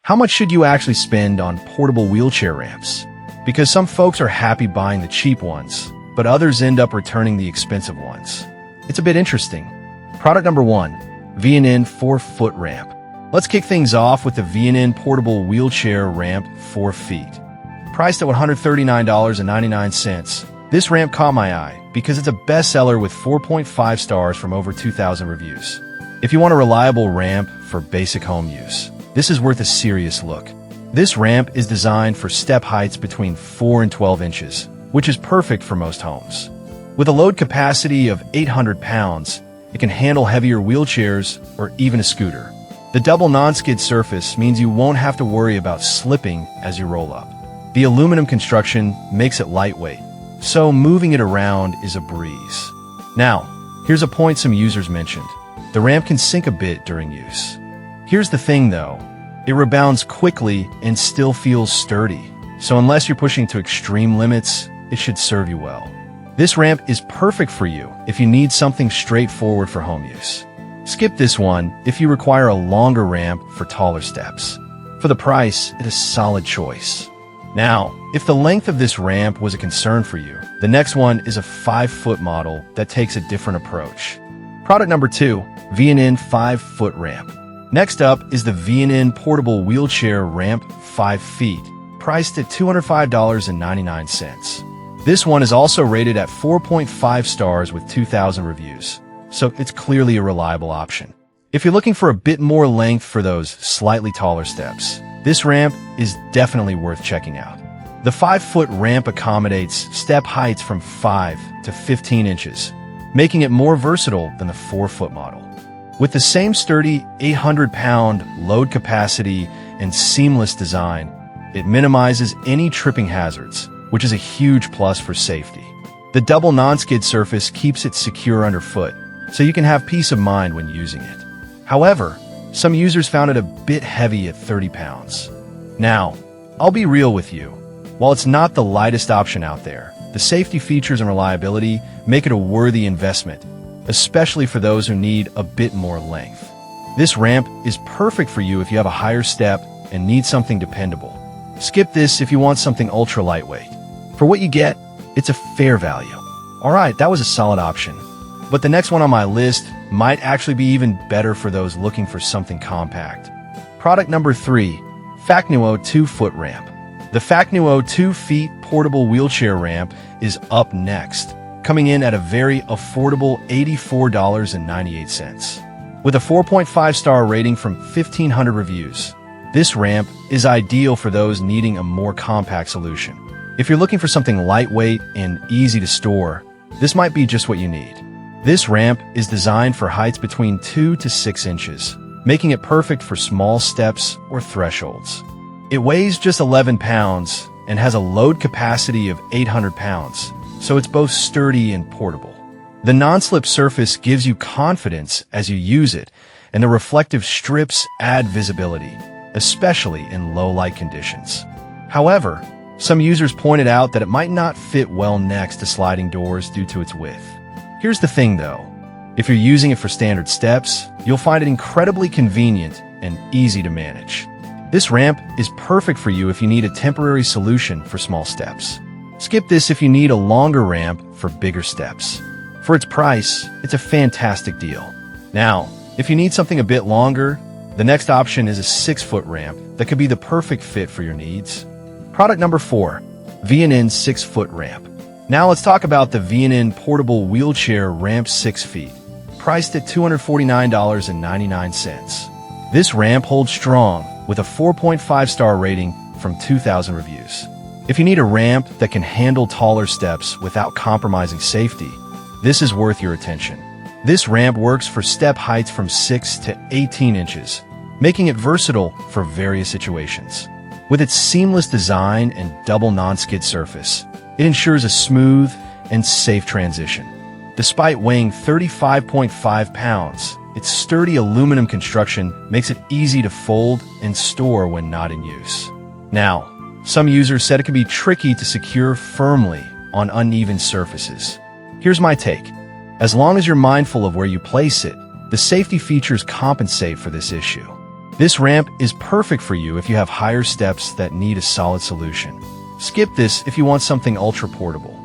How much should you actually spend on portable wheelchair ramps? Because some folks are happy buying the cheap ones, but others end up returning the expensive ones. It's a bit interesting. Product number 1, V&N 4-foot ramp. Let's kick things off with the V&N portable wheelchair ramp 4 feet. Priced at $139.99, this ramp caught my eye because it's a bestseller with 4.5 stars from over 2,000 reviews. If you want a reliable ramp for basic home use, this is worth a serious look. This ramp is designed for step heights between 4 and 12 inches, which is perfect for most homes. With a load capacity of 800 pounds, it can handle heavier wheelchairs or even a scooter. The double non-skid surface means you won't have to worry about slipping as you roll up. The aluminum construction makes it lightweight, so moving it around is a breeze. Now, here's a point some users mentioned. The ramp can sink a bit during use. Here's the thing though, it rebounds quickly and still feels sturdy, so unless you're pushing to extreme limits, it should serve you well. This ramp is perfect for you if you need something straightforward for home use. Skip this one if you require a longer ramp for taller steps. For the price, it is a solid choice. Now, if the length of this ramp was a concern for you, the next one is a 5-foot model that takes a different approach. Product number 2, V&N 5-foot ramp. Next up is the V&N portable wheelchair ramp 5 feet, priced at $205.99. This one is also rated at 4.5 stars with 2,000 reviews, so it's clearly a reliable option. If you're looking for a bit more length for those slightly taller steps, this ramp is definitely worth checking out. The 5-foot ramp accommodates step heights from 5 to 15 inches, making it more versatile than the 4-foot model. With the same sturdy 800-pound load capacity and seamless design, it minimizes any tripping hazards, which is a huge plus for safety. The double non-skid surface keeps it secure underfoot, so you can have peace of mind when using it. However, some users found it a bit heavy at 30 pounds. Now, I'll be real with you. While it's not the lightest option out there, the safety features and reliability make it a worthy investment, especially for those who need a bit more length. This ramp is perfect for you if you have a higher step and need something dependable. Skip this if you want something ultra lightweight. For what you get, it's a fair value. Alright, that was a solid option. But the next one on my list might actually be even better for those looking for something compact. Product number 3, Facnuo 2-foot ramp. The Facnuo 2 feet portable wheelchair ramp is up next, coming in at a very affordable $84.98. With a 4.5-star rating from 1,500 reviews, this ramp is ideal for those needing a more compact solution. If you're looking for something lightweight and easy to store, this might be just what you need. This ramp is designed for heights between 2 to 6 inches, making it perfect for small steps or thresholds. It weighs just 11 pounds and has a load capacity of 800 pounds, so it's both sturdy and portable. The non-slip surface gives you confidence as you use it, and the reflective strips add visibility, especially in low light conditions. However, some users pointed out that it might not fit well next to sliding doors due to its width. Here's the thing though, if you're using it for standard steps, you'll find it incredibly convenient and easy to manage. This ramp is perfect for you if you need a temporary solution for small steps. Skip this if you need a longer ramp for bigger steps. For its price, it's a fantastic deal. Now, if you need something a bit longer, the next option is a 6-foot ramp that could be the perfect fit for your needs. Product number 4, V&N 6-foot ramp. Now let's talk about the V&N portable wheelchair ramp 6 feet, priced at $249.99. This ramp holds strong with a 4.5-star rating from 2,000 reviews. If you need a ramp that can handle taller steps without compromising safety, this is worth your attention. This ramp works for step heights from 6 to 18 inches, making it versatile for various situations. With its seamless design and double non-skid surface, it ensures a smooth and safe transition. Despite weighing 35.5 pounds, its sturdy aluminum construction makes it easy to fold and store when not in use. Now, some users said it can be tricky to secure firmly on uneven surfaces. Here's my take. As long as you're mindful of where you place it, the safety features compensate for this issue. This ramp is perfect for you if you have higher steps that need a solid solution. Skip this if you want something ultra portable.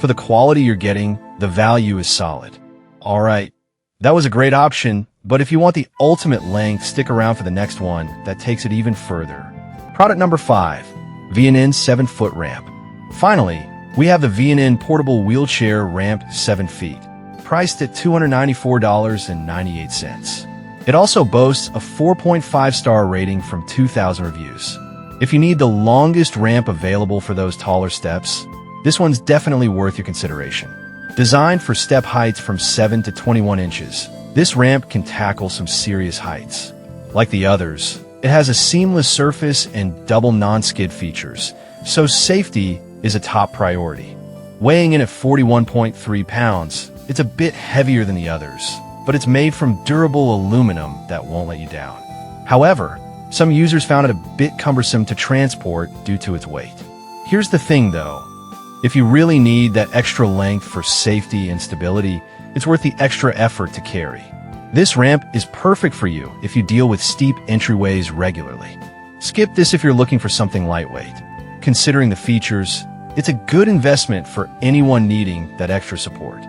For the quality you're getting, the value is solid. Alright, that was a great option, but if you want the ultimate length, stick around for the next one that takes it even further. Product number 5, V&N 7-foot ramp. Finally, we have the V&N portable wheelchair ramp 7 feet, priced at $294.98. It also boasts a 4.5-star rating from 2,000 reviews. If you need the longest ramp available for those taller steps, this one's definitely worth your consideration. Designed for step heights from 7 to 21 inches, this ramp can tackle some serious heights. Like the others, it has a seamless surface and double non-skid features, so safety is a top priority. Weighing in at 41.3 pounds, it's a bit heavier than the others, but it's made from durable aluminum that won't let you down. However, some users found it a bit cumbersome to transport due to its weight. Here's the thing though, if you really need that extra length for safety and stability, it's worth the extra effort to carry. This ramp is perfect for you if you deal with steep entryways regularly. Skip this if you're looking for something lightweight. Considering the features, it's a good investment for anyone needing that extra support.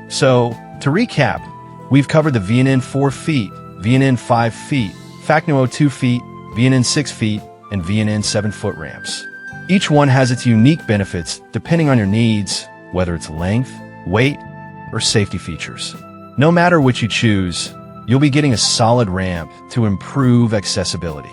So, to recap, we've covered the V&N 4 feet, V&N 5 feet, Facno 2 feet, V&N 6 feet, and V&N 7-foot ramps. Each one has its unique benefits depending on your needs, whether it's length, weight, or safety features. No matter which you choose, you'll be getting a solid ramp to improve accessibility.